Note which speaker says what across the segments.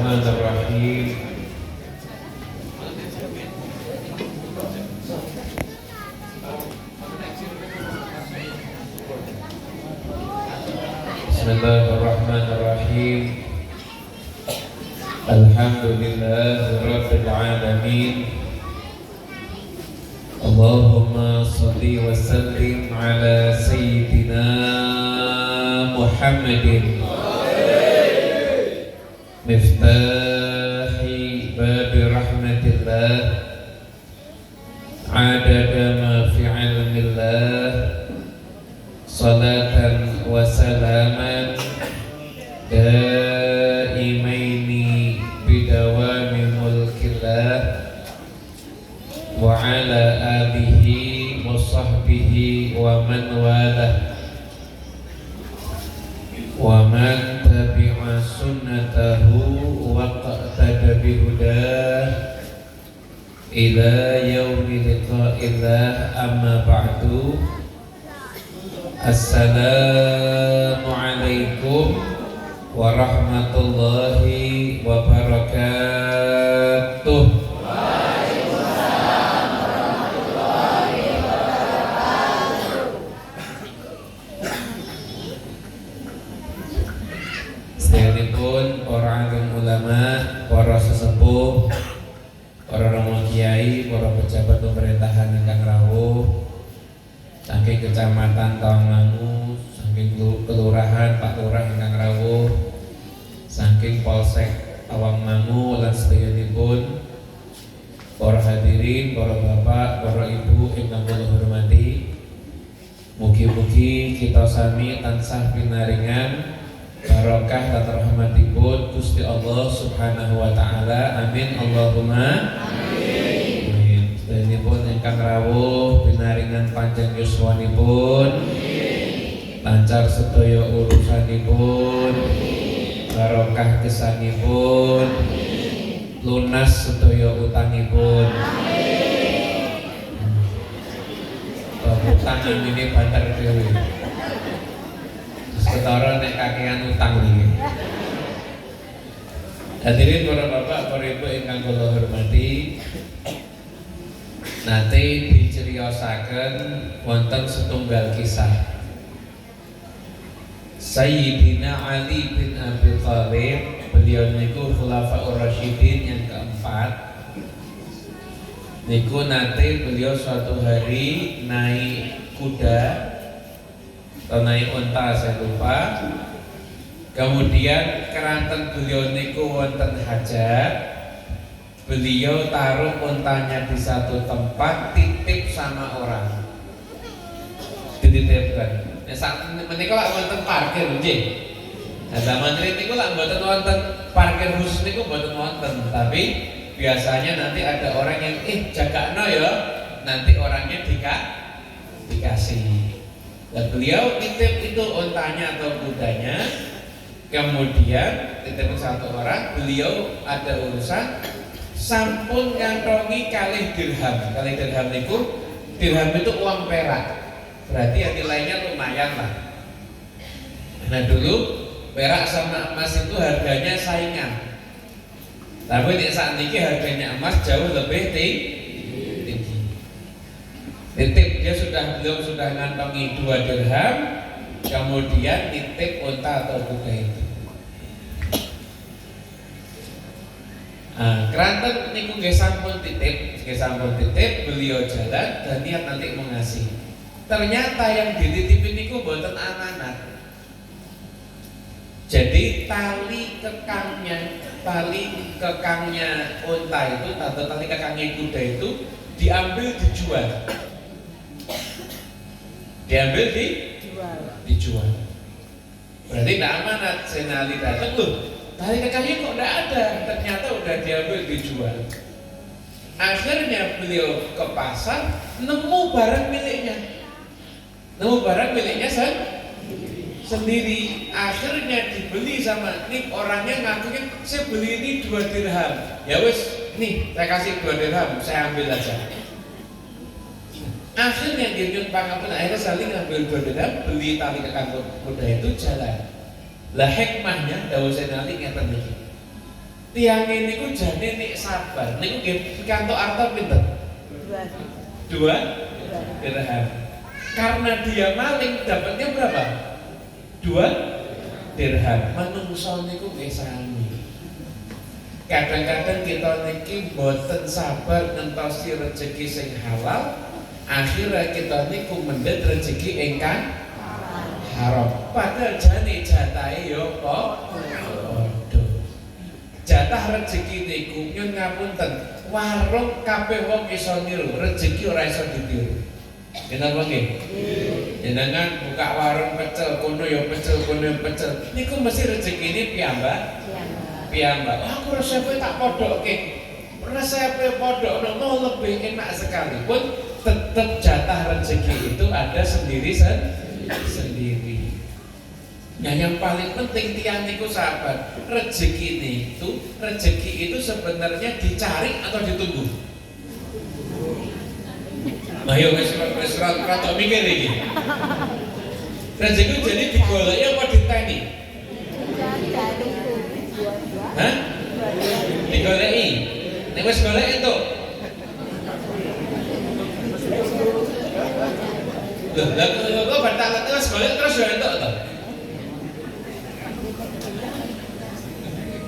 Speaker 1: Bismillahirrahmanirrahim. Bismillahirrahmanirrahim. Alhamdulillahirabbil alamin. Allahumma shalli wa sallim ala sayyidina Muhammadin miftahi babi rahmatillah adada ma fi ilmillah salatan wa salaman daimaini bidawami mulkillah wa ala alihi wa sahbihi wa man walah wa man tabi'a sunnatahu wa qa'tada bihudah ila yaumi liqa'illah amma ba'du. Assalamu alaikum warahmatullahi wabarakatuh. Sedheripun para alim ulama, para sesepuh, para romo kiai, para pejabat pemerintahan ingkang rawuh saking kecamatan Tawangangu, saking kelurahan Pak Lurah ingkang rawuh, saking Polsek Tawangangu lan sedheripun para hadirin, para bapak, para ibu ingkang kula hormati. Mugi-mugi kita sami tansah pinaringan barokah dan rahmatipun Gusti Allah Subhanahu wa taala. Amin Allahumma amin. Sedheripun ingkang rawuh pinaringan panjang yuswanipun, lancar sedaya urusanipun, barokah kesanipun, lunas sedaya utangipun. Utang ini banter dhewe. Ketara nek kakean utang iki. Hadirin para bapak, para ibu ingkang kula hormati, nate diceriyosaken wonten setunggal kisah Sayyidina Ali bin Abi Thalib. Beliau niku Khulafaur Rasyidin yang keempat. Niku nate beliau suatu hari naik kuda atau naik unta, saya lupa. Kemudian keranten beliau niku wonten hajat. Beliau taruh untanya di satu tempat, titip sama orang. Dititipkan. Nah, saat menika lak wonten parkir nggih. Nah, zaman niku lak mboten wonten parkir khusus niku mboten wonten, tapi biasanya nanti ada orang yang jagakno ya, nanti orangnya dikasih. Dan beliau titip itu untanya atau kudanya, kemudian titip satu orang, beliau ada urusan sampun ngantongi kalih dirham. Kalih dirham itu, dirham itu uang perak, berarti ya nilainya lumayan lah. Nah dulu perak sama emas itu harganya saingan, tapi di saat ini harganya emas jauh lebih tinggi. Titip beliau sudah ngantongi 2 dirham, kemudian titip unta atau kuda itu. Keranten niku nggih sampun titip, beliau jalan dan niat nanti mengasih. Ternyata yang dititipin niku mboten amanat. Jadi tali kekangnya unta itu atau tali kekangnya kuda itu diambil dijual. Dijual. Berarti tidak amanat. Senali datang, loh, tali kekangnya kok tidak ada. Ternyata udah diambil dijual. Akhirnya beliau ke pasar, nemu barang miliknya sendiri. Akhirnya dibeli sama ini orangnya ngakuin, saya beli ini 2 dirham. Ya wes, nih saya kasih 2 dirham, saya ambil aja. Akhirnya dia pangapun, akhirnya saling ngambil 2 dirham, beli tali kekang kuda itu, jalan. Lah hikmahnya dawuh Sayyidina Ali ngeten iki. Tiang ini ku jane nek sabar niku nggih pikantuk arta pinten? 2 dirham. Karena dia maling dapatnya berapa? 2 dirham. Manungsa niku nggih sami. Kadang-kadang kita niki boten sabar nentosi rezeki sing halal, akhirnya kita niku mendhet rezeki ingkang haram. Padahal jane jatahe yo padha. Jatah rezeki niku nyun ngapunten, warung kabeh wong iso niru, rezeki ora iso ditiru. Kenapa nggih? Jenengan buka warung pecel, kono ya pecel, kono ya pecel. Niku mesti rezekine piyambak. Aku resepe tak podokke. Resepe podokno mau lebih enak sekali. Pun tetap jatah rezeki itu ada sendiri. Nah, yang paling penting tiang niku sahabat, rezeki itu sebenarnya dicari atau ditunggu? Ayo wis rada mikir iki. Rezeki jadi digoleki apa diteni? Hah? Digoleki. Nek wis golek entuk. Lha kok batal terus golek terus ya entuk to?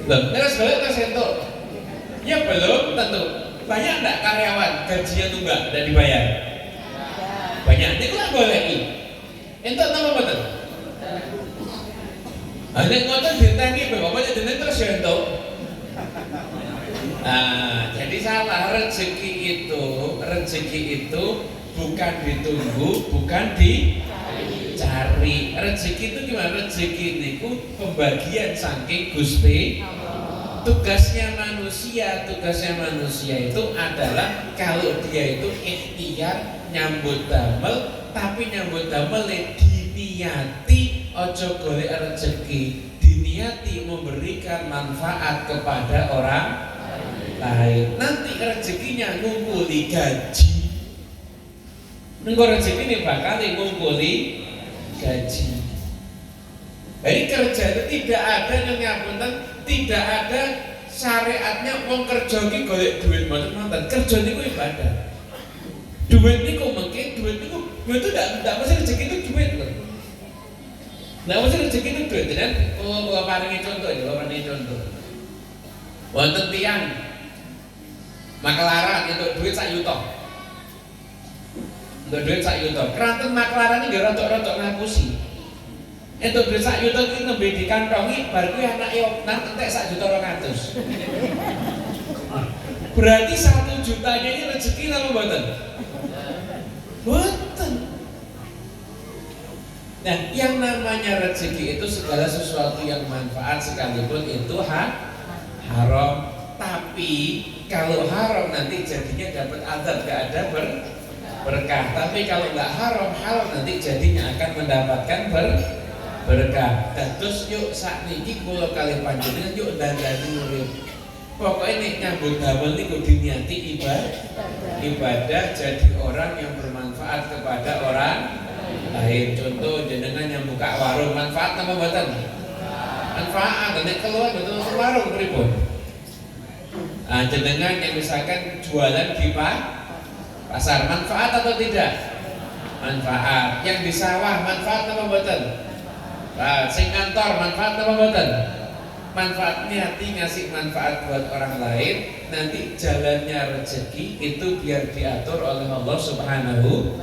Speaker 1: Loh, terus balik terus entuk. Ya belum tentu. Banyak enggak karyawan gajinya tunggak dan dibayar? Banyak. Niku lah goleki. Entuk napa mboten? Nek ngoten diteni pokoknya dene terus ya entuk. Nah, jadi salah rezeki itu bukan ditunggu, bukan dicari. Rezeki itu gimana? Rezeki niku pembagian saking Gusti. Tugasnya manusia itu adalah kalau dia itu ikhtiar nyambut damel, tapi nyambut damel diniati ojo golek rezeki, diniati memberikan manfaat kepada orang lain. Nanti rezekinya ngumpuli gaji. Nengko rezeki ini bakal ngumpuli gaji. Jadi kerja itu tidak ada yang ngapunten, tidak ada syariatnya wong kerja iki golek duit mboten wonten. Kerja niku ibadah. Duit niku mungkin duit itu tidak mesti rezeki itu duit loh. Nah, mesti rezeki itu duit dan kalau paringi contoh. Wonten tiyang makelaran untuk duit sak yuta. Untuk duit sak yuta. Keranten makelaran iki rontok-rontok ngapusi. Entuk duit sak yuta iki nembe dikantongi bar kuwi anake nang entek 1.200.000. Berarti 1 jutanya ini rezeki apa mboten? Mboten. Nah, yang namanya rezeki itu segala sesuatu yang manfaat sekalipun itu haram. Tapi kalau haram nanti jadinya dapat azab, gak ada berkah. Tapi kalau nggak haram, halal nanti jadinya akan mendapatkan berkah. Dan terus yuk saat ini kula kali panjenengan yuk dandani urip. Pokoknya nek nyambut damel niku diniati ibadah jadi orang yang bermanfaat kepada orang lain. Contoh jenengan yang buka warung, manfaat apa mboten? Manfaat. Nek keluar betul warung pripun? Jenengan yang misalkan jualan di pasar, manfaat atau tidak? Manfaat. Yang di sawah manfaat apa mboten? Sing kantor manfaat apa mboten? Manfaatnya hati ngasih manfaat buat orang lain, nanti jalannya rezeki itu biar diatur oleh Allah Subhanahu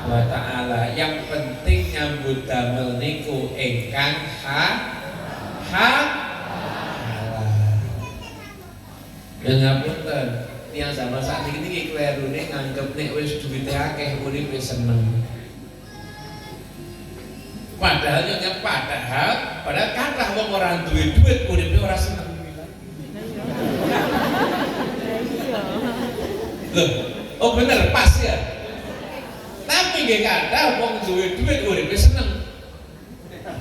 Speaker 1: wa ta'ala. Yang penting nyambut damel niku ingkang halal. Ya ngapunten, yang sama saat ini klerune nganggep nek wis duwite akeh uripe seneng. Padahal kathah wong ora duwe duit uripe ora seneng. Loh, oh bener pas ya. Tapi nggih kathah wong duwe duit uripe seneng.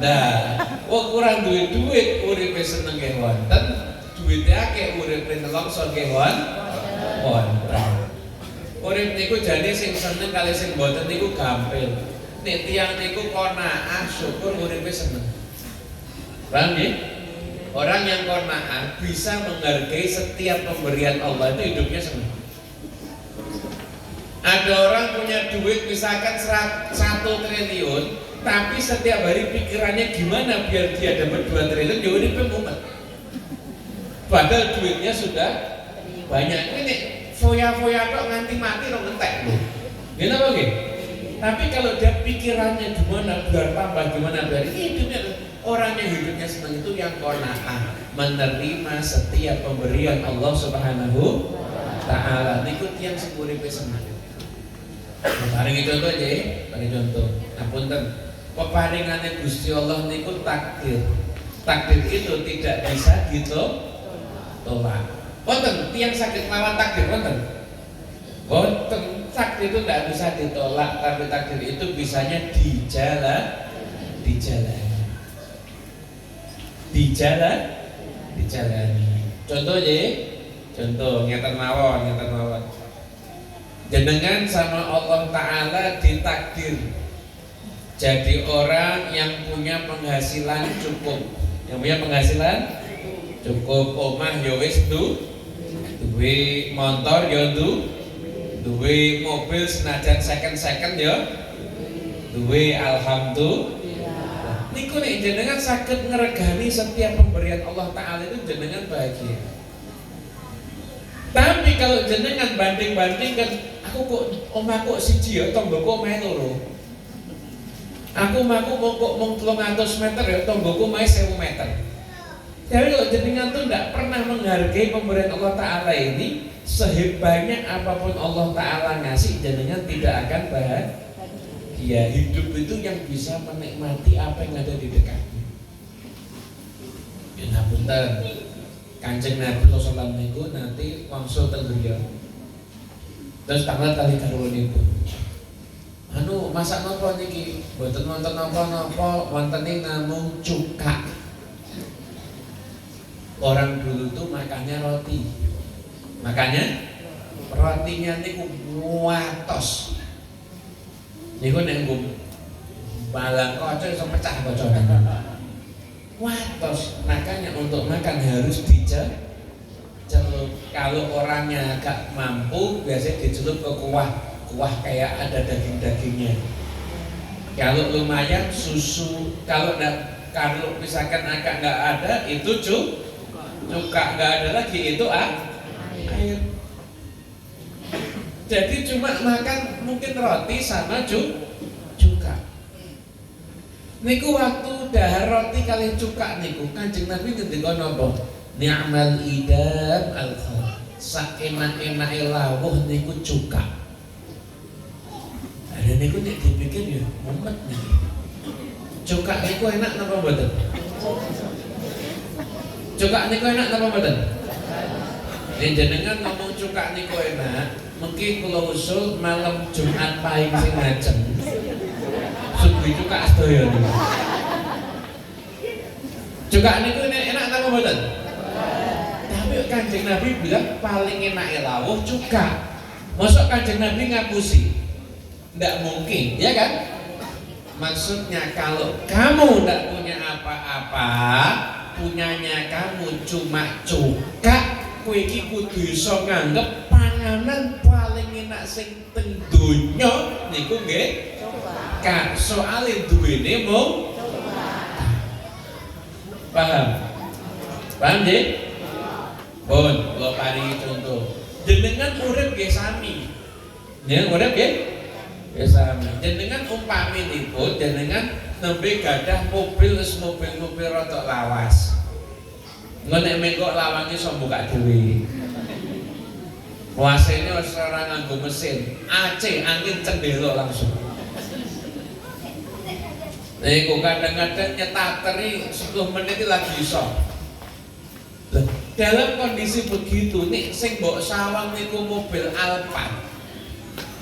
Speaker 1: Nah, wong ora duwe duit uripe seneng nggih wonten, duwite akeh uripe nelongso nggih wonten. Urip niku jane sing seneng kali sing mboten niku gampil. Nek tiyang niku qanaah syukur uripe seneng. Paham nggih? Orang yang qanaah bisa menghargai setiap pemberian Allah itu hidupnya senang. Ada orang punya duit misalkan 1 triliun, tapi setiap hari pikirannya gimana biar dia dapat 2 triliun, dia hidupnya mumet. Padahal duitnya sudah banyak. Ini foya-foya kok nganti mati dong entek loh. Gini apa gitu? Tapi kalau dia pikirannya gimana biar tambah gimana biar ini hidupnya, orang yang hidupnya senang itu yang qanaah, menerima setiap pemberian Allah Subhanahu Ta'ala. Niku yang sepuripe senang. Paling contoh aja, paling contoh. Ngapunten, peparingane Gusti Allah niku takdir. Takdir itu tidak bisa ditolak. Wonten tiyang sakit lawan takdir wonten? Wonten. Takdir itu tidak bisa ditolak, tapi takdir itu bisanya dijalani. Contoh aja, contoh ngeten mawon. Jenengan sama Allah Ta'ala ditakdir jadi orang yang punya penghasilan cukup. Yang punya penghasilan cukup, omah ya wis duwe motor ya duwe mobil senajan second ya duwe, alhamdulillah. Niku nek jenengan saged ngregani setiap pemberian Allah Ta'ala itu jenengan bahagia. Tapi kalau jenengan banding-bandingkan, aku kok omahku siji ya, tonggoku omahe loro. Aku omahku kok mung 300 meter ya, tonggoku omahe 1000 meter. Jadi kalau jenengan tuh tidak pernah menghargai pemberian Allah Ta'ala ini, sehebatnya apapun Allah Ta'ala ngasih, jenengan tidak akan bahagia. Hidup itu yang bisa menikmati apa yang ada di dekatnya. Ya ngapunten, Kanjeng Nabi sallallahu alaihi wasallam nanti wangsul teng beliau. Terus tanggal kali karuanipun. Anu masak napa niki? Mboten wonten napa-napa, wontene namung cuka. Orang dulu tuh makannya roti. Makanya rotinya niku watos. Niku nek nggo balang kaca iso pecah bocoran. Watos. Makanya untuk makan harus dicelup. Kalau orangnya agak mampu, biasanya dicelup ke kuah kayak ada daging-dagingnya. Kalau lumayan susu, kalau misalkan agak nggak ada itu cuka, nggak ada lagi itu air. Jadi cuma makan mungkin roti sama cuka. Niku waktu dahar roti kali cuka niku Kanjeng Nabi ngendika napa? Ni'mal idam al-khal. Saenak-enake lawuh niku cuka. Ada niku nek dipikir ya mumet niki. Cuka niku enak napa mboten? Cuka niku enak napa mboten? Nek jenengan ngomong cuka niku enak, mungkin kula usul malam Jumat Pahing sing ngajeng. Subuh cuka sedaya niku. Cuka niku enak napa mboten? Tapi Kanjeng Nabi bilang paling enak lawuh cuka. Mosok Kanjeng Nabi ngapusi? Ndak mungkin, ya kan? Maksudnya kalau kamu ndak punya apa-apa, punyanya kamu cuma cuka, kowe iki kudu iso nganggep panganan paling enak sing teng donya niku nggih cuka. Soale duwene mung paham? Paham nggih? Pun kula paringi contoh. Jenengan urip nggih sami. Jenengan urip nggih sami. Jenengan umpaminipun jenengan nembe gadah mobil rada lawas. Engko nek mengko lawange iso buka dhewe. Wasene wis ora nganggo mesin, AC angin cendelo langsung. Niku kadang-kadang nyetateri 10 menit lagi iso. Dalam kondisi begitu nih sing mbok sawang niku mobil Alphard.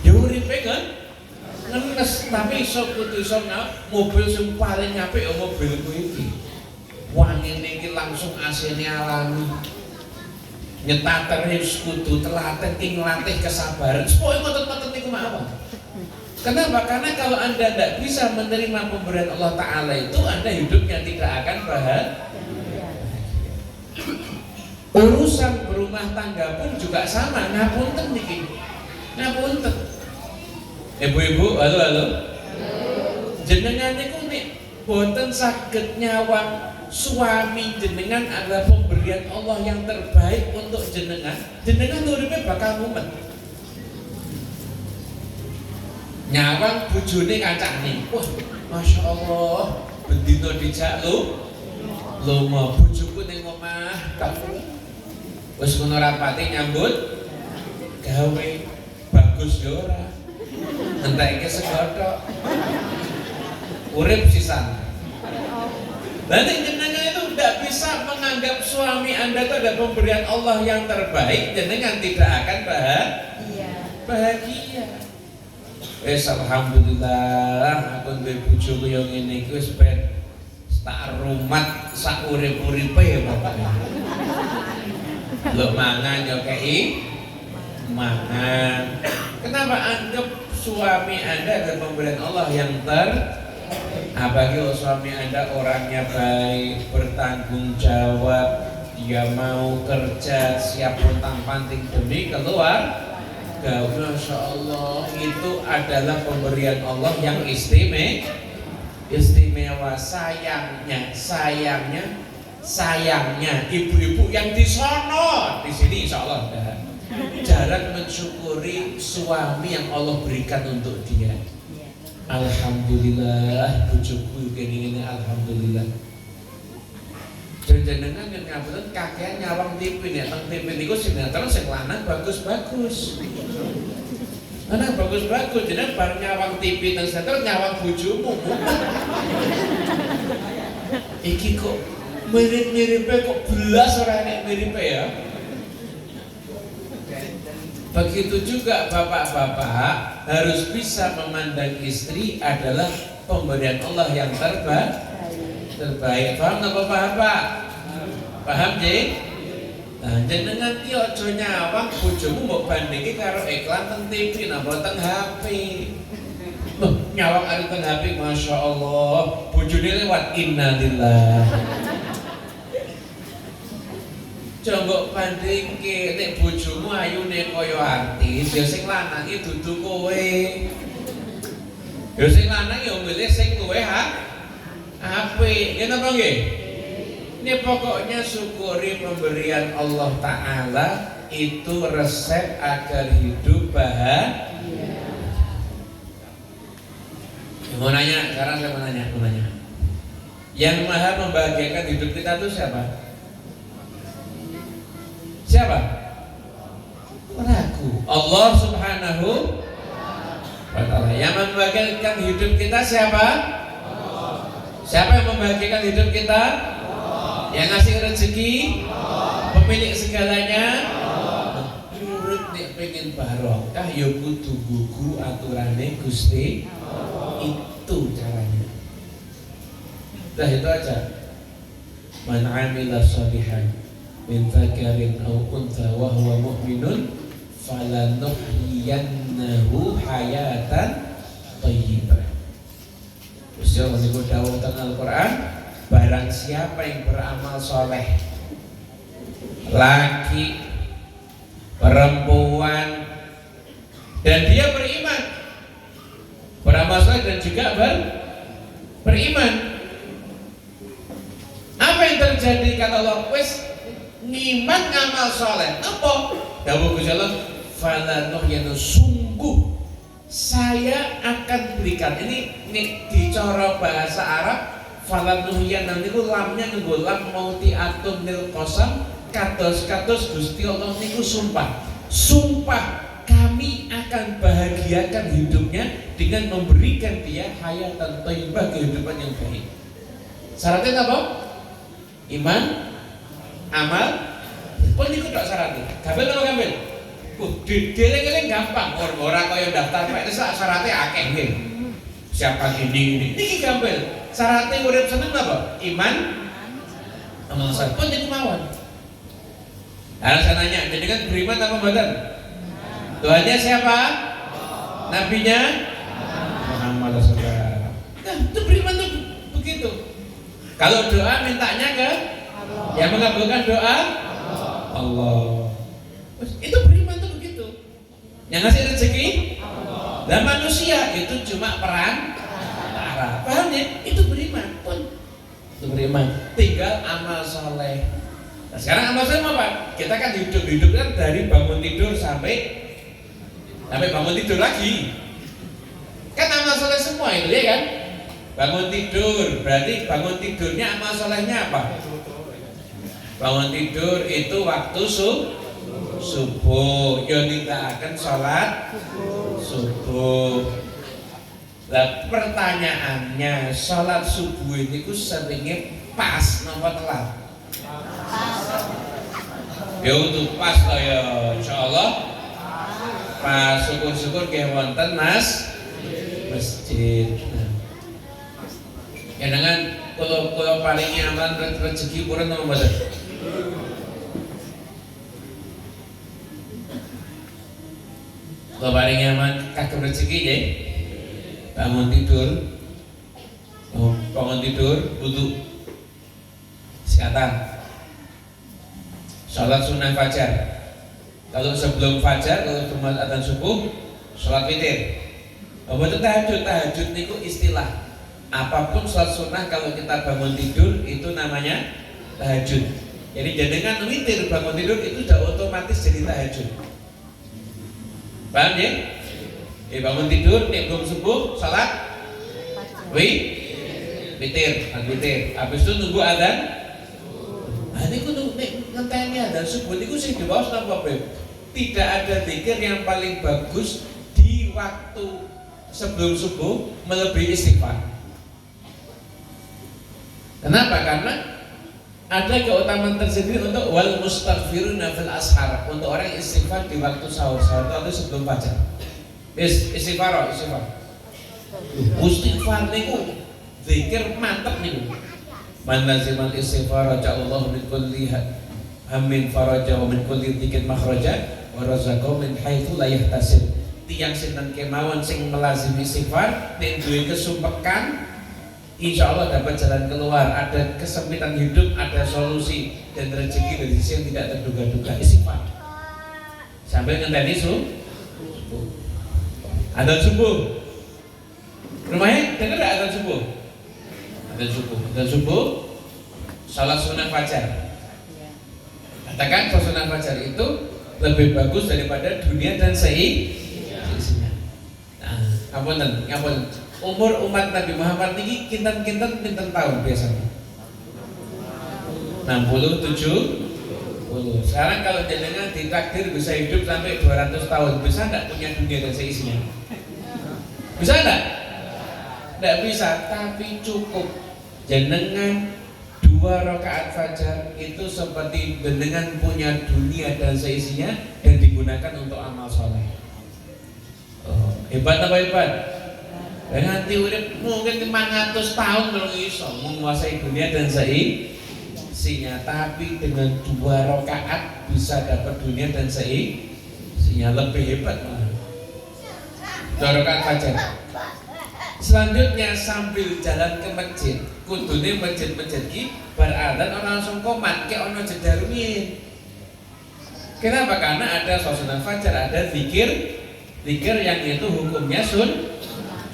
Speaker 1: Yo uripe kan ngenes tapi iso kudu iso mobil sing paling apik ya mobilku iki. Wangine iki langsung AC-ne alami. Nyetateri kudu telaten ki nglatih kesabaran. Supaya ngoten-ngoten niku mawon. Kenapa? Karena kalau Anda tidak bisa menerima pemberian Allah Ta'ala itu, Anda hidupnya tidak akan bahagia. Urusan berumah tangga pun juga sama. Ngapunten niki. Ngapunten. Ibu-ibu, halo. Jenengan niku nek boten saged nyawang suami jenengan adalah pemberian Allah yang terbaik untuk jenengan. Jenengan uripe bakal mumet. Nyawang bojone kancane. Wah, Masya Allah, bendina dijak lomo bojoku ning omah tak wis ngono rapate nyambut gawe bagus yo ora enteke segodhok urip sisan. Berarti jenengan itu tidak bisa menganggap suami Anda itu ada pemberian Allah yang terbaik, jenengan tidak akan bahagia. Alhamdulillah aku duwe bojo kaya ngene iki wis ben tak rumat sak urip-uripe ya Bapak. Lo mangan yo kei mangan. Kenapa anggap suami Anda adalah pemberian Allah yang apalagi suami Anda orangnya baik, bertanggung jawab, dia mau kerja, siap pontang-panting demi keluarga. Masya Allah, itu adalah pemberian Allah yang istimewa. Sayangnya ibu-ibu yang di sono, di sini insya Allah jarang mensyukuri suami yang Allah berikan untuk dia. Alhamdulillah bojoku gini alhamdulillah. Jenengan yang ngapunten kakean nyawang TV nek teng TV niku sinetron sing lanang bagus-bagus. Lanang bagus-bagus, jenengan bar nyawang TV teng sinetron nyawang bojomu. Iki kok mirip-miripe kok belas ora nek miripe ya. Begitu juga bapak-bapak harus bisa memandang istri adalah pemberian Allah yang terbaik. Paham nggak bapak? Paham Ji? Nah, jenengan ki aja nyawang bojomu mbok bandingi karo iklan teng TV napa teng HP. Loh, nyawang ari teng HP Masya Allah, bojone lewat innalillah. Coba bandingke nek bojomu ayune kaya artis, ya sing lanang iki dudu kowe. Ya sing lanang ya milih sing kowe apik. Ya napa nggih? Ini pokoknya syukuri pemberian Allah Ta'ala, itu resep agar hidup bahagia. Mau nanya, sekarang saya mau nanya. Yang maha membahagiakan hidup kita itu siapa? Siapa? Aku. Allah Subhanahu wa Ta'ala. Yang membahagiakan hidup kita siapa? Siapa yang membahagiakan hidup kita? Yang ngasih rezeki? Pemilik segalanya? Urip nek pengen barokah ya kudu gugu aturane Gusti. Itu caranya. Dah itu aja. Man 'amila shalihan min dzakarin aw untha wa huwa mu'minun falanuhyiyannahu hayatan thayyibah. Usia menyebut dawuh teng Al-Qur'an, barang siapa yang beramal soleh, laki, perempuan, dan dia beriman, beramal soleh dan juga beriman, apa yang terjadi kata Allah? Wes ngiman ngamal soleh, apa? Dawuh Gusti Allah, falanuhyinu, sungguh saya akan berikan. Ini dicara bahasa Arab, falanuhyan niku lamnya nggo lam mautiatun nil qasam, kados Gusti Allah niku sumpah kami akan bahagiakan hidupnya dengan memberikan dia hayatan thayyibah, kehidupan yang baik. Syaratnya apa? Iman, amal, pun niku tok syaratnya. Gampil apa gampil? Dieling-eling gampang, ora kaya daftar Pak, itu syaratnya akeh nggih. Siapa ini. Niki gampil. Syaratnya urip seneng apa? Iman, amal saleh. Pun niku mawon. Harus saya nanya, jadi kan beriman apa mboten? Tuhannya siapa? Nabinya Muhammad sallallahu. Nah, itu beriman tuh begitu. Kalau doa mintanya ke Allah. Yang mengabulkan doa Allah. Itu beriman tuh begitu. Yang ngasih rezeki dan manusia itu cuma perantara. Paham ya? Itu beriman pun. Itu beriman. Tinggal amal soleh. Nah, sekarang amal soleh apa? Kita kan hidup kan dari bangun tidur sampai bangun tidur lagi. Kan amal soleh semua itu ya kan? Bangun tidur, berarti bangun tidurnya amal solehnya apa? Bangun tidur itu waktu subuh, yo tidak akan sholat subuh. Lah pertanyaannya, sholat subuh ini ku seringnya pas napa telat? Ya untuk pas lah ya, insyaallah pas. Syukur-syukur ke wonten masjid. Ya dengan kalau paling aman rezeki purun nama mboten. Kalau paling aman kagem rezeki ya. Bangun tidur, wudu, sekatan, sholat sunnah fajar. Kalau sebelum fajar, kalau sebelum adzan subuh, sholat witir. Betul tahajud niku istilah. Apapun sholat sunnah kalau kita bangun tidur itu namanya tahajud. Jadi dengan witir bangun tidur itu sudah otomatis jadi tahajud. Paham ya? Bangun tidur, belum subuh, sholat witir. Habis itu nunggu adzan. Ini ku ngenteni adzan subuh niku sing diwaos napa, Beb? Tidak ada zikir yang paling bagus di waktu sebelum subuh melebihi istighfar. Kenapa? Karena ada keutamaan tersendiri untuk wal mustaghfiruna fil ashar, untuk orang yang istighfar di waktu sahur atau sebelum fajar. Istighfar. Istighfar niku zikir mantep niku. Man lazimal istighfar ja'allahu min kulli hammin faraja wa min kulli dhikin makhraja wa razaqahu min haitsu la yahtasib. Tiyang sinten kemawon sing melazimi istighfar nek duwe kesumpekan, insya Allah dapat jalan keluar, ada kesempitan hidup, ada solusi dan rezeki dari sisi yang tidak terduga-duga. Istighfar sampai ngenteni subuh. Adzan subuh. Rumahnya dengar enggak adzan subuh? Adzan subuh. Salat sunnah fajar. Katakan salat sunnah fajar itu lebih bagus daripada dunia dan seisinya. Nah, ngapunten. Umur umat Nabi Muhammad ini kinten-kinten pinten tahun biasanya? 60, 70. Sekarang kalau jenengan ditakdir bisa hidup sampai 200 tahun, bisa enggak punya dunia dan seisinya? Bisa enggak? Enggak bisa, tapi cukup jenengan 2 rakaat fajar itu seperti jenengan punya dunia dan seisinya dan digunakan untuk amal soleh. Hebat apa hebat? Nganti urip mungkin 500 tahun kalau iso menguasai dunia dan seisinya, tapi dengan 2 rakaat bisa dapat dunia dan seisinya, lebih hebat malah. 2 rakaat fajar. Selanjutnya sambil jalan ke masjid, kudune masjid-masjid ki bar adzan ora langsung komat, kayak ono jeda rumiyin. Kenapa? Karena ada suasana fajar, ada zikir yang itu hukumnya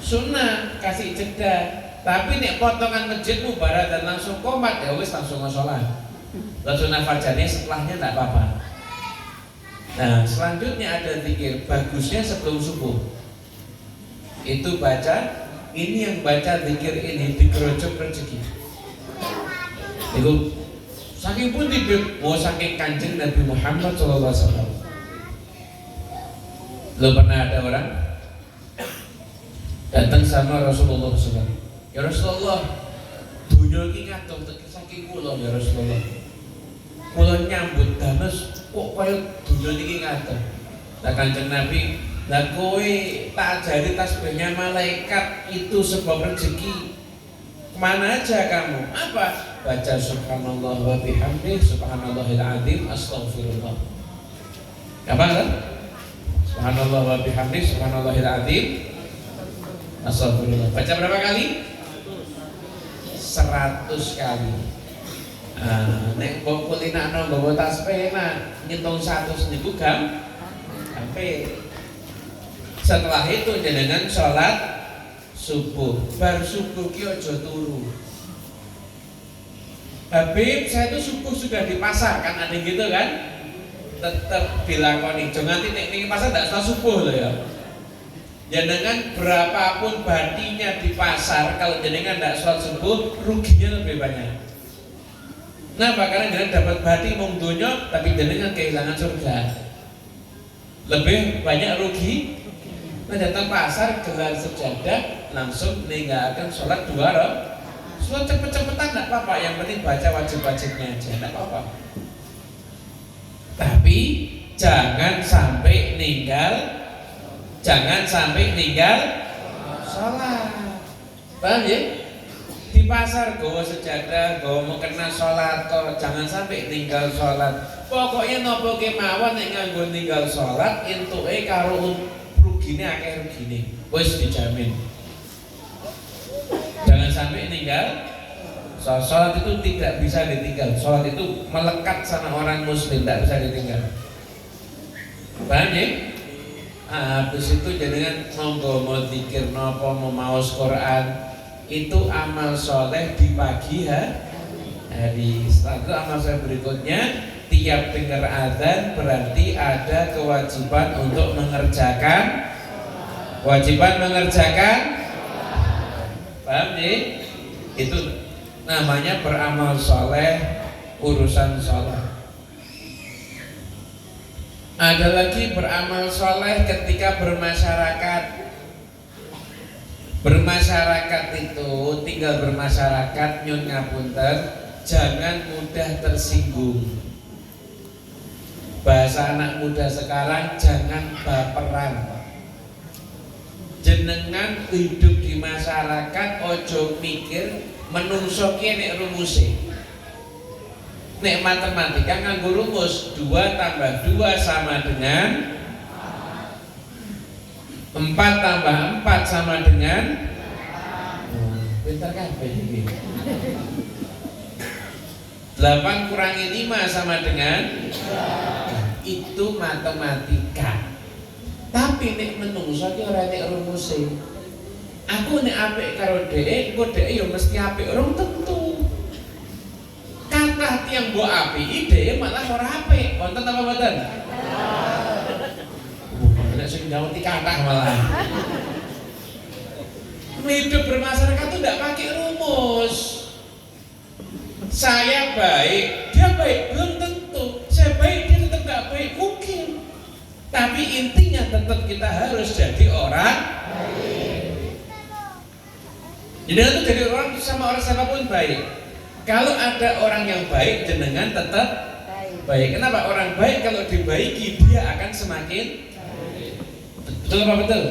Speaker 1: sunnah, kasih jeda. Tapi nek potongan masjidmu bar adzan langsung komat, ya wis langsung sholat. Sunnah fajarnya setelahnya enggak apa-apa. Nah, selanjutnya ada zikir, bagusnya sebelum subuh. Itu baca, ini yang baca zikir ini digerojok rezeki. Itu saking pun mau saking kanjeng Nabi Muhammad SAW. Lo pernah ada orang datang sama Rasulullah SAW. Ya Rasulullah, dunia ini ngatur saking kula ya Rasulullah. Kula nyambut dames kok kaya dunia ini ngatur. Lah kanjeng Nabi, lah kowe tak ajari tasbihnya malaikat itu sebab rezeki. Kemana aja kamu? Apa? Baca subhanallah wa bihamdih, subhanallahil azim, astaghfirullah. Apa kan? Subhanallah wa bihamdih, subhanallahil azim, astaghfirullah. Baca berapa kali? 100 kali. Nek mbok kulinakno nggawa tas pena ngitung 100 niku gampang. Setelah itu jenengan sholat subuh. Bar subuh ki aja turu. Habib, saya itu subuh sudah di pasar kan, ada gitu kan? Tetap dilakoni. Jangan nanti nek pasar tidak setelah subuh loh ya. Jenengan berapapun batinya di pasar, kalau jenengan tidak sholat subuh, ruginya lebih banyak. Nah, karena jenengan dapat bati mung donya, tapi jenengan kehilangan surga. Lebih banyak rugi. Nah, datang pasar gelar sejadah, langsung meninggalkan sholat 2 rakaat. Sholat cepet-cepetan tidak apa-apa, yang penting baca wajib-wajibnya aja, tidak apa-apa. Tapi jangan sampai ninggal sholat. Paham ya? Di pasar gawa sejadah, gawa mukena sholat, kok jangan sampai ninggal sholat. Pokoknya nopo kemawon nek nganggo ninggal sholat, entuke karo rugine akeh rugine. Wis dijamin. Jangan sampai ninggal sholat itu tidak bisa ditinggal. Sholat itu melekat sama orang muslim, tidak bisa ditinggal. Paham ya? Habis itu jenengan monggo mau zikir napa mau maos Quran, itu amal soleh di pagi hari. Setelah itu amal soleh berikutnya, tiap dengar azan berarti ada kewajiban untuk mengerjakan paham nih? Itu namanya beramal soleh, urusan soleh. Ada lagi beramal soleh ketika bermasyarakat. Bermasyarakat itu tinggal bermasyarakat, nyun ngapunten, jangan mudah tersinggung. Bahasa anak muda sekarang, jangan baperan. Jenengan hidup di masyarakat, ojo mikir menungso ki nek rumuse. Nek matematika nganggo rumus 2 tambah 2 sama dengan 4 tambah 4 sama dengan pintar kan ini. 8 kurangi 5 sama dengan itu matematika. Tapi nek menungso ki ora nek rumuse. Aku nek apik karo dhek, engko dhek ya mesti apik, ora tentu. Kathah tiyang mbok apiki dhek malah ora apik. Wonten apa mboten? Nek sing nyauti kathah malah. Hidup bermasyarakat itu tidak pakai rumus. Saya baik, dia baik, belum tentu. Saya baik, dia tetap gak baik, mungkin. Tapi intinya tetap kita harus jadi orang baik. Jenengan itu jadi orang sama orang siapapun baik. Kalau ada orang yang baik, jenengan tetap baik. Kenapa? Orang baik kalau dibaiki dia akan semakin baik. Betul apa betul?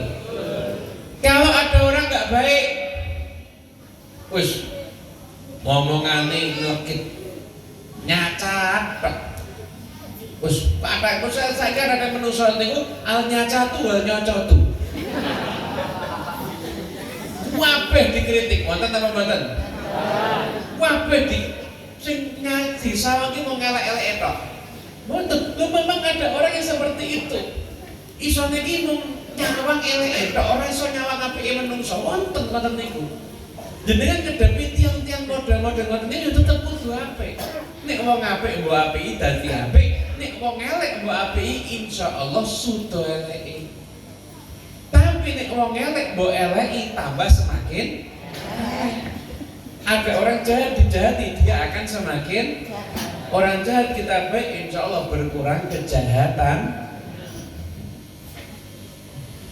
Speaker 1: Kalau ada orang nggak baik, wis ngomongane ngelekit, nyacat, wis apa? Saya kan ada menusuk niku al nyacatu wal nyocotu. Wabeh dikritik, wonten apa mboten? Wabeh di sing ngaji sawangi mau ngelek-elek tok. Mboten, memang ada orang yang seperti itu. Isone ki mung nyawang elek tok, ora iso nyawang apike menungso. Wonten ngoten niku. Jenengan ngedepi tiang-tiang model-model ngoten niku tetep kudu apik. Nek wong apik mbok apiki dadi apik, nek wong elek mbok apiki insyaallah sudo eleke. Tapi nek wong elek mbok eleki tambah semakin ada orang jahat dijahati, dia akan semakin orang jahat kita baik, insya Allah berkurang kejahatan.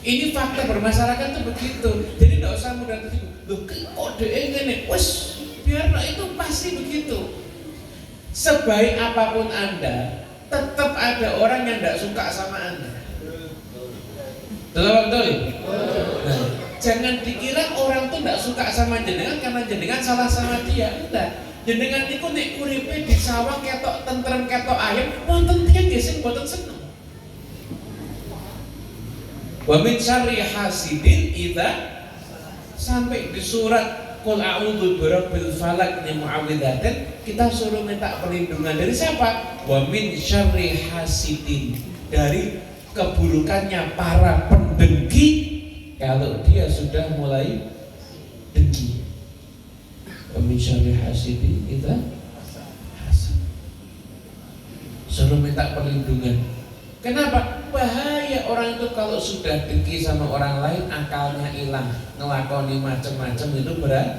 Speaker 1: Ini fakta bermasyarakat itu begitu. Jadi tidak usah mudah tersinggung. Loh, kode ini, wes biarlah itu pasti begitu. Sebaik apapun Anda, tetap ada orang yang tidak suka sama Anda. Betul? Nah, jangan dikira orang tuh tidak suka sama jenengan karena jenengan salah sama dia. Enggak. Jenengan itu nek uripe di sawah ketok tentrem ketok ayam, wonten tiyang nggih sing boten seneng. Wa min syarri hasidin idza, sampai di surat Qul a'udzu birabbil falaq min mu'awwidzatin, kita suruh minta perlindungan dari siapa? Wa min syarri hasidin, dari keburukannya para pendengki kalau dia sudah mulai dengki. Wa min syarri hasidin itu hasad. Suruh minta perlindungan. Kenapa? Bahaya orang itu kalau sudah dengki sama orang lain, akalnya hilang, ngelakoni macam-macam itu berat.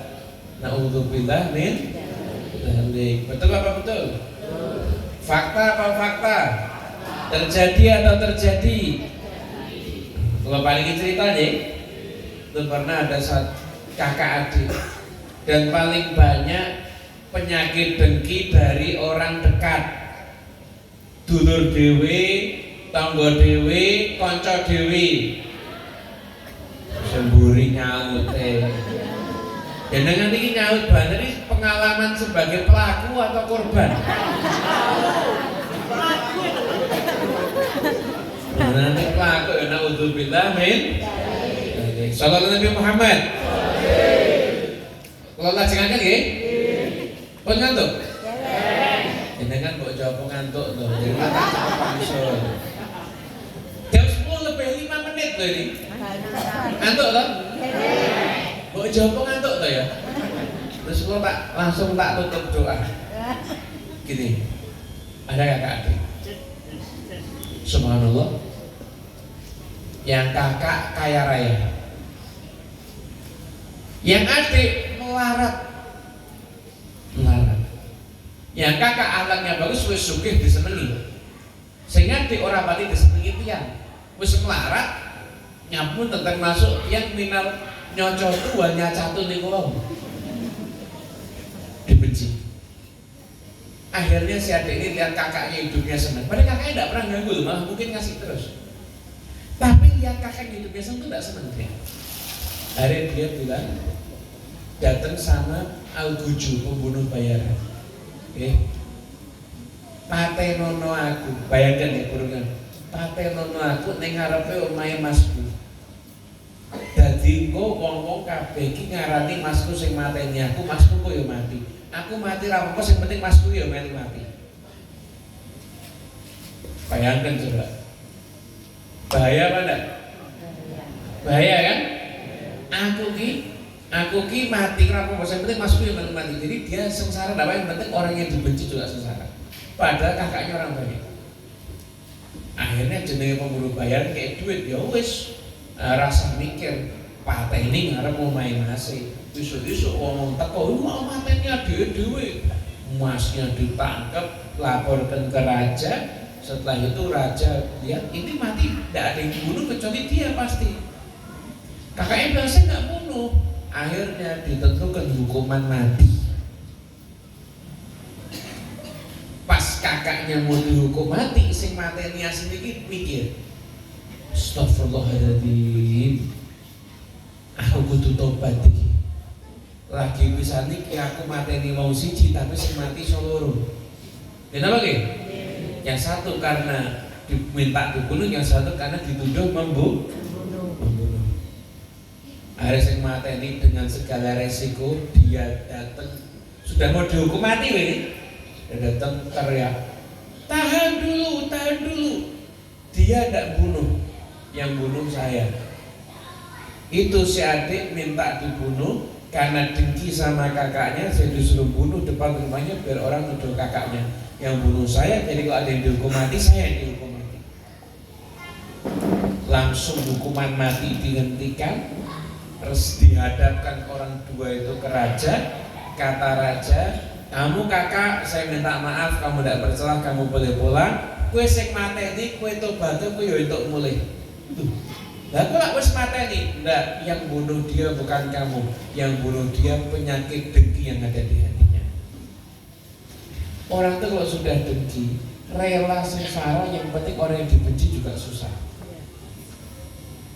Speaker 1: Naudzubillah min dzalik. Betul apa betul? Fakta apa fakta? Terjadi atau terjadi? Kalau paling cerita nih, itu pernah ada satu kakak adik, dan paling banyak penyakit dengki dari orang dekat, dulur dewe, tangga dewe, kanca dewe. Semburi nyaut dan dengan ini nyaut banget, ini pengalaman sebagai pelaku atau korban? Nanti pelaku ya, naudzubillah min. Sallallahu Nabi Muhammad. Kalau lajengan kan ya? Pun ngantuk? Jangan mbok jawab ngantuk tuh, jadi mata cepet pangsul. Jam 10 lebih 5 menit loh ini. Ngantuk toh? Mbok jawab ngantuk toh ya? Terus gua langsung tak tutup doa. Gini, ada kakak adik. Subhanallah, yang kakak kaya raya, yang adik melarat. Yang kakak anaknya bagus, wis sugih disenengi, sehingga di orang pati disenengi tiang, wis melarat, nyapun tentang masuk yang minal nyocotu wa nyacatu niku dibenci. Akhirnya si adik ini lihat kakaknya hidupnya senang, padahal kakaknya tidak pernah ganggu, malah mungkin ngasih terus. Tapi lihat kakaknya hidupnya senang, itu tidak senang dia. Akhirnya dia bilang, datang sama Al-Guju, pembunuh bayaran. Patenono aku, bayangkan ya kurungan. Patenono aku ning ngarepe omahe masku. Dadi engko wong-wong kabeh iki ngarani masku sing mateni aku, masku kok ya mati. Aku mati ra apa-apa, sing penting masku ya mati. Bayangkan coba. Bahaya apa enggak? Bahaya kan? Aku ki mati kenapa? Yang penting masuk yang mati. Jadi dia sengsara, tapi yang penting orang yang dibenci juga sengsara. Padahal kakaknya orang baik. Akhirnya jenenge pemburu bayar kayak duit, ya wis rasa mikir, pateni ngarep mau main nasi. Isu-isu ngomong teko, mau matenya dhewe-dhewe. Masnya ditangkap, laporkan ke raja. Setelah itu raja lihat ini mati, tidak ada yang dibunuh kecuali dia pasti. Kakaknya bilang saya nggak bunuh. Akhirnya ditentukan hukuman mati. Pas kakaknya mau dihukum mati, sing mateni sedikit mikir, astagfirullahaladzim, aku kudu tobat iki. Lagi bisa niki aku mateni wong siji tapi sing mati soloro. Kenapa ki? Yang satu karena diminta dibunuh, yang satu karena dituduh membunuh. Akhirnya sing mateni dengan segala resiko, dia datang sudah mau dihukum mati ini, dia datang teriak, tahan dulu. Dia tidak bunuh, yang bunuh saya. Itu si adik minta dibunuh karena dengki sama kakaknya, saya disuruh bunuh depan rumahnya biar orang nuduh kakaknya yang bunuh saya. Jadi kalau ada yang dihukum mati, saya yang dihukum mati. Langsung hukuman mati dihentikan. Terus dihadapkan orang dua itu ke raja. Kata raja, kamu kakak, saya minta maaf, kamu tidak bersalah, kamu boleh pulang. Kue sing mateni, kue tobat, kue yo entuk mulih. Lah kok lak wis mateni? Ndak, yang bunuh dia bukan kamu, yang bunuh dia penyakit dengki yang ada di hatinya. Orang itu kalau sudah dengki, rela sengsara, yang penting orang yang dibenci juga susah.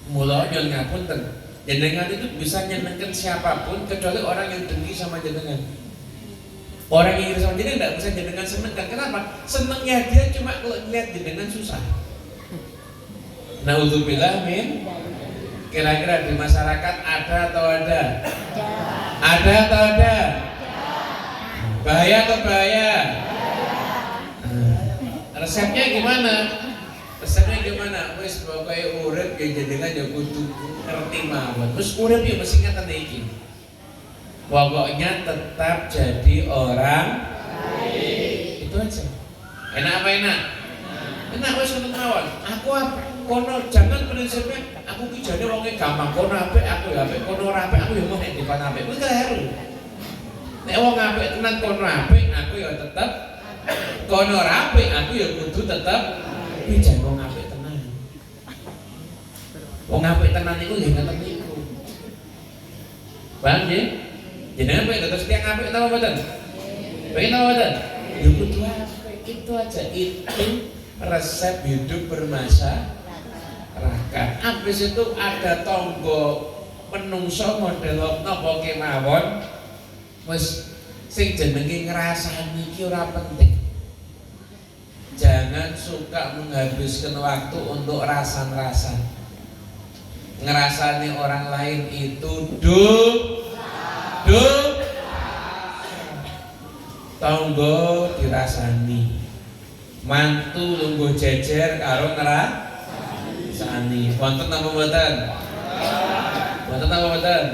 Speaker 1: Mula yang ngapunten. Jenengan itu bisa nyenengkan siapapun kecuali orang yang dengki sama jenengan. Orang yang iri sama jenengan tidak bisa jenengan senengkan. Kenapa? Senengnya dia cuma kalau lihat jenengan susah. Naudzubillah min. Kira-kira di masyarakat ada atau ada? Ada atau ada? Bahaya atau bahaya? Resepnya gimana? Resepnya gimana? Wis pokoke urip ya jenengan ya kudu ngerti mawon. Wis urip ya mesti ngaten iki. Pokoknya tetap jadi orang baik. Itu aja. Enak apa enak? Enak wis ngono mawon. Aku kono jangan prinsipnya aku ki jane wonge gampang kono apik aku ya apik kono ora apik aku ya mau nek depan apik. Kuwi keliru. Nek wong apik tenan kono apik aku ya tetep kono ora apik aku ya kudu tetep iki wong apik tenan. Wong apik tenan iku nggih ngoten niku. Paham nggih? Jenengan pengen terus tiang apik ta mboten? Pengen ta mboten? Ya kudu apik itu aja itu resep hidup bermasyarakat. Habis itu ada tonggo menungso model napa kemawon wis sing jenenge ngrasani iki ora penting. Jangan suka menghabiskan waktu untuk rasan-rasan. Ngerasani orang lain itu tonggo dirasani. Mantu lungguh jejer karo ngrasani. Wonten apa mboten? Wonten apa mboten?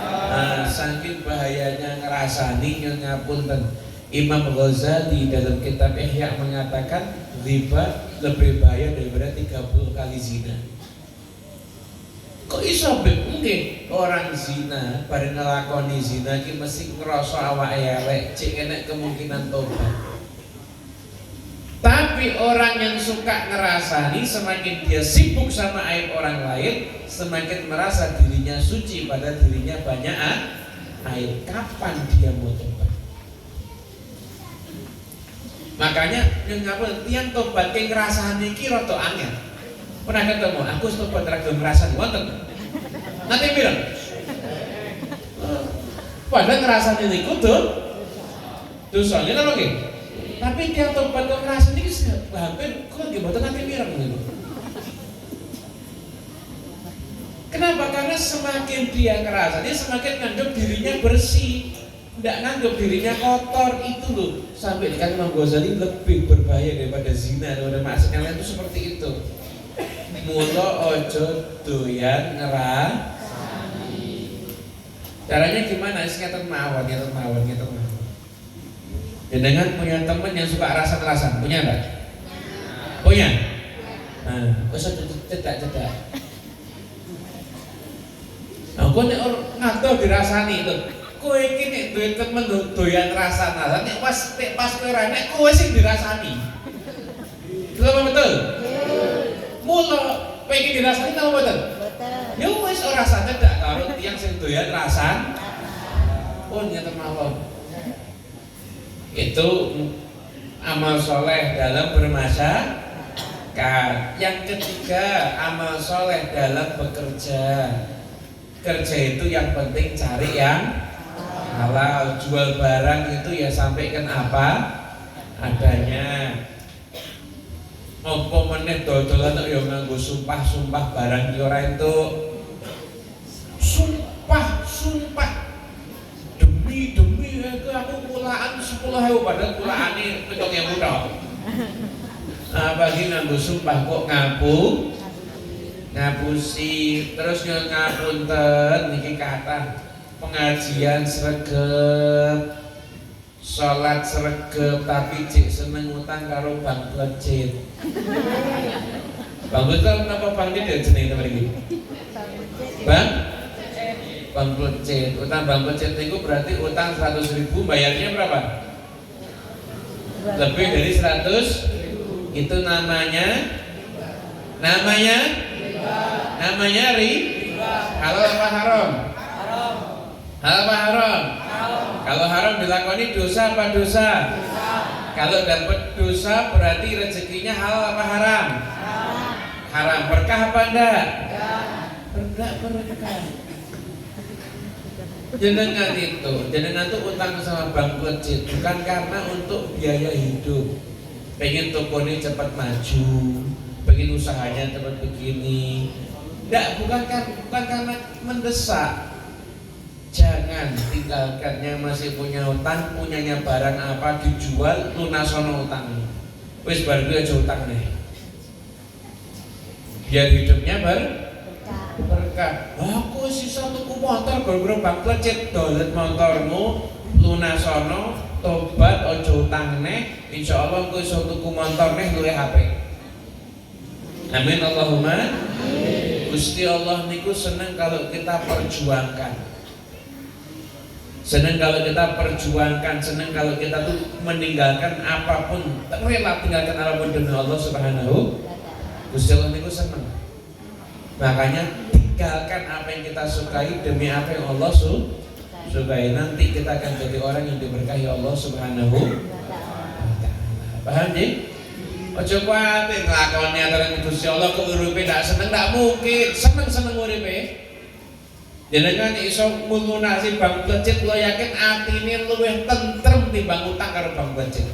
Speaker 1: Nah, saking bahayanya ngrasani nyuwun ngapunten. Imam Ghazali dalam kitab Ihya mengatakan riba lebih bahaya daripada 30 kali zina. Kok iso nggih orang zina bareng nglakoni zina iki mesti ngrasa awake elek, cek enek kemungkinan tobat. Tapi orang yang suka ngerasani semakin dia sibuk sama aib orang lain, semakin merasa dirinya suci pada dirinya banyak aib. Kapan dia mau tobat? Makanya yang ngapa tiang tobat yang ngerasani iki rada angel. Pernah ketemu, aku tobat ra gelem ngrasani wonten. Nanti bilang padahal ngerasani niku dosane napa nggih? Tapi dia tobat kok ngrasani iki hampir kok nggih mboten nanti mireng niku. Kenapa? Karena semakin dia ngerasani semakin nganggep dirinya bersih, tidak nganggep dirinya kotor. Itu loh sampai dikatakan Imam Ghazali lebih berbahaya daripada zina daripada maksiat. Kalian itu seperti itu. Mula ojo doyan ngerasani. Caranya gimana? Ngeten mawon. Dengan punya teman yang suka rasan-rasan, punya enggak? Punya. Nah, usah cedak. Nah, kowe nek ngatur dirasani itu. Kowe iki nek duwe temen doyan rasan-rasan, nek pas kowe ra nek kowe sing dirasani. Betul? Mula pengen dirasani tau mboten? Betul. Ya wis ora rasane dak karo tiyang sing doyan rasan. Pun nyata mawon. Itu amal soleh dalam bermasyarakat. Yang ketiga, amal soleh dalam bekerja. Kerja itu yang penting cari yang halal. Jual barang itu ya sampaikan apa adanya. Apa meneh dodolan ya nganggo sumpah barang ora itu. Sumpah demi itu aku kulaan 10.000 padahal kulaane 7.000 tok. Bagi nganggo sumpah kok ngapusi terus ngapunten niki kathah pengajian sregep salat sregep tapi cek seneng utang karo Bang Plecit. Bang Plecit napa Bang Plecit jenenge temen iki? Bang Plecit. Utang Bang Plecit itu berarti utang 100.000 bayarnya berapa? Lebih dari 100. Itu namanya riba. Halal apa haram? Halal apa haram? Kalau haram dilakoni dosa apa dosa? Kalau dapat dosa berarti rezekinya halal apa haram? Haram. Berkah apa enggak? Berkah. Jenengan itu utang sama Bang Plecit bukan karena untuk biaya hidup. Pengen tokonya cepat maju, pengen usahanya cepat begini. bukan karena mendesak. Jangan tinggalkan yang masih punya utang, punyanya barang apa dijual, lunasono utangnya. Wis bar kuwi aja utang nih. Biar hidupnya berkah. Aku sisa tuku motor gara-gara bang plecet, dolet motormu, lunasono, tobat ojo utang nih. Insyaallah kowe iso tuku motor nih luwih HP. Amin Allahumma. Gusti Allah niku seneng kalau kita perjuangkan. Senang kalau kita perjuangkan, senang kalau kita tuh meninggalkan apapun, rela tinggalkan apapun demi Allah Subhanahu. Gusti Allah itu senang. Makanya tinggalkan apa yang kita sukai demi apa yang Allah sukai. Nanti kita akan jadi orang yang diberkahi Allah Subhanahu. Paham ya? Ojo kuatir nglakoni aturan Gusti Allah kok uripe ndak seneng, ndak mungkin. Seneng uripe. Jenengan iso nglunasi bang plecet, lo yakin atine luwih tentrem timbang utang karo bang plecet.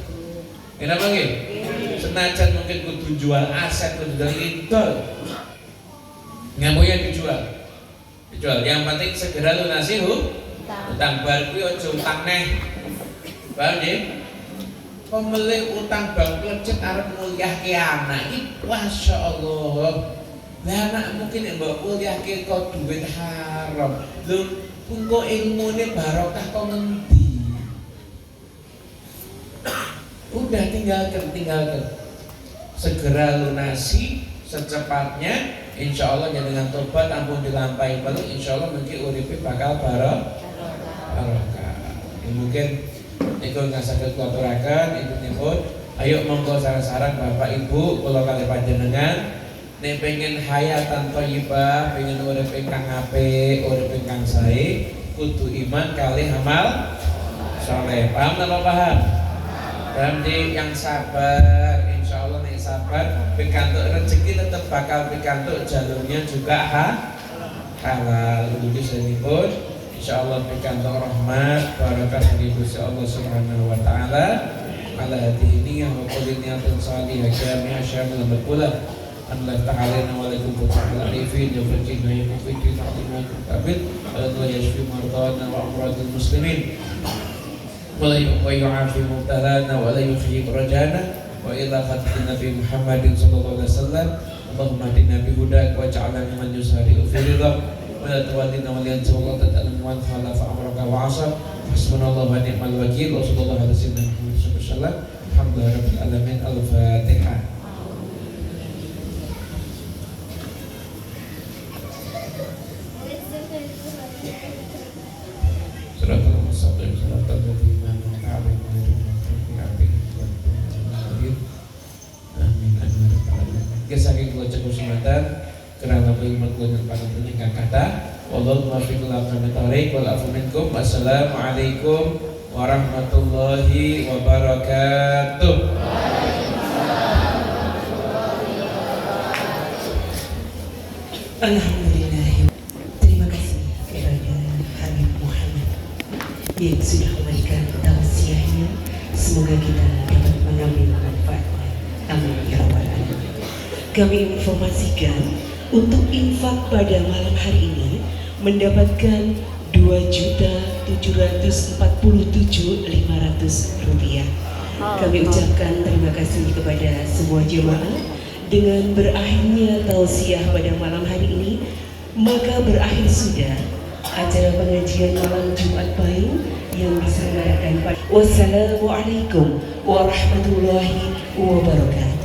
Speaker 1: Kenapa nggih? Senajan mungkin kudu jual aset, kudu jual idol. Ngamu yang dijual. Yang penting segera lunasi utang bar kuwi aja utang neh. Paham nggih? Pemilih utang bang plecet arep mulyahke anak iki masyaallah. Lah anak mungkin yang mbak kuliah ke kau duit haram, lu pungko ilmunya barokah kau ngendi? Udah tinggalkan, segera lunasi secepatnya. Insya Allah ya dengan tobat ampun dilampahi balik. Insya Allah mungkin uripe bakal barokah. Mungkin ikut ngasih kelaturakan, ikut. Ayo monggo sarang-sarang bapak ibu, kalau kali panjenengan. Nek pengen hayatan thayyibah, pengen urip ingkang apik, urip ingkang sae, kudu iman kali amal saleh. Paham napa paham? Paham yang sabar, insyaallah nek sabar pikantuk rezeki tetap bakal pikantuk jalurnya juga halal. Ugi senipun insyaallah pikantuk rahmat barakah dari Gusti Allah Subhanahu wa taala. Ala hati wa kulli niyatin salihah jami'a syamil berpula. Allah ta'ala wa alaikum wa arifin ya fajina ya mufikin ta'atimah kabir Allah yashfi mardana wa amradil muslimin wa yu'afi mubtalana wa la yukhib rajana wa ila khatina fi Muhammadin sallallahu alaihi wasallam Allahumma hadina bihudak wa ja'alna liman yusari'u fi ridha wa la tawallina wa liyansu wa la tata'alam wa khalafa amraka wa asab hasbunallahu wa ni'mal wakil wa sallallahu ala sayyidina Muhammad sallallahu alhamdulillah rabbil alamin. Al-Fatihah. Saking kula cukup sematan kerana beriman dengan para peningkat kata wallahu muwaffiq ila aqwamit thoriq wal afu minkum. Assalamualaikum warahmatullahi wabarakatuh.
Speaker 2: Alhamdulillah. Terima kasih kepada Habib Muhammad yang sudah memberikan tausiahnya. Semoga kita dapat mengambil manfaatnya. Amin ya rabbal alamin. Kami informasikan untuk infak pada malam hari ini mendapatkan Rp2.747.500. Kami ucapkan terima kasih kepada semua jemaah. Dengan berakhirnya tausiah pada malam hari ini, maka berakhir sudah acara pengajian malam Jumat Pahing yang diselenggarakan pada. Wassalamualaikum warahmatullahi wabarakatuh.